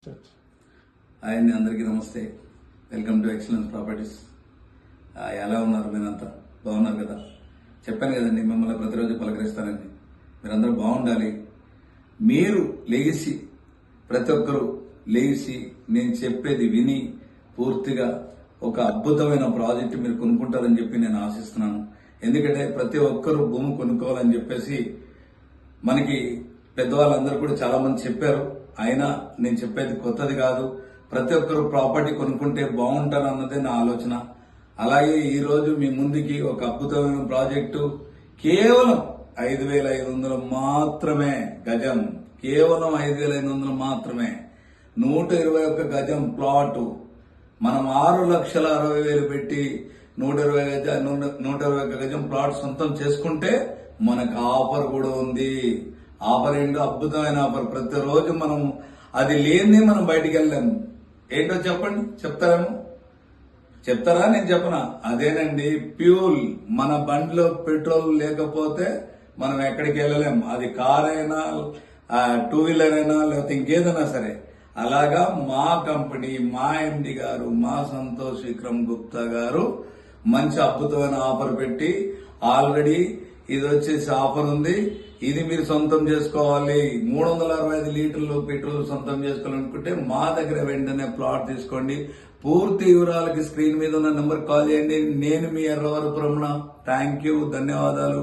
Hi అండి, అందరికీ నమస్తే. Welcome to excellence properties. ఎలా ఉన్నారు? మీరంతా బాగున్నారు కదా? చెప్పాను కదండి, మిమ్మల్ని ప్రతిరోజు పలకరిస్తానండి. మీరందరూ బాగుండాలి. మీరు లేచి, ప్రతి ఒక్కరూ లేచి నేను చెప్పేది విని పూర్తిగా ఒక అద్భుతమైన ప్రాజెక్టు మీరు కొనుక్కుంటారని చెప్పి నేను ఆశిస్తున్నాను. ఎందుకంటే ప్రతి ఒక్కరూ భూమి కొనుక్కోవాలని చెప్పేసి మనకి పెద్దవాళ్ళందరూ కూడా చాలా మంది చెప్పారు. అయినా నేను చెప్పేది కొత్తది కాదు. ప్రతి ఒక్కరు ప్రాపర్టీ కొనుక్కుంటే బాగుంటారు అన్నదే నా ఆలోచన. అలాగే ఈ రోజు మీ ముందుకి ఒక అద్భుతమైన ప్రాజెక్టు, కేవలం 5,500 మాత్రమే గజం. కేవలం 5,500 మాత్రమే. 121 గజం ప్లాటు. మనం 6,60,000 పెట్టి 121 గజం ప్లాట్ సొంతం చేసుకుంటే మనకు ఆఫర్ కూడా ఉంది. ఆఫర్ ఏంటో అద్భుతమైన ఆఫర్. ప్రతిరోజు మనం అది లేనిదే మనం బయటికి వెళ్ళాము. ఏంటో చెప్పండి, చెప్తారా? నేను చెప్పనా? అదేనండి, ఫ్యూల్. మన బండిలో పెట్రోల్ లేకపోతే మనం ఎక్కడికి వెళ్ళలేం. అది కార్ అయినా, 2 వీలర్ అయినా, లేకపోతే ఇంకేదైనా సరే. అలాగా మా కంపెనీ, మా ఎండి గారు, మా సంతోష్ విక్రమ్ గుప్తా గారు మంచి అద్భుతమైన ఆఫర్ పెట్టి ఆల్రెడీ ఇది వచ్చేసి ఆఫర్ ఉంది. ఇది మీరు సొంతం చేసుకోవాలి. 365 లీటర్లు పెట్రోల్ సొంతం చేసుకోవాలనుకుంటే మా దగ్గర వెంటనే ప్లాట్ తీసుకోండి. పూర్తి వివరాలకి స్క్రీన్ మీద ఉన్న నెంబర్ కాల్ చేయండి. నేను మీ ఎర్రవరపురమణ. థ్యాంక్ యూ, ధన్యవాదాలు.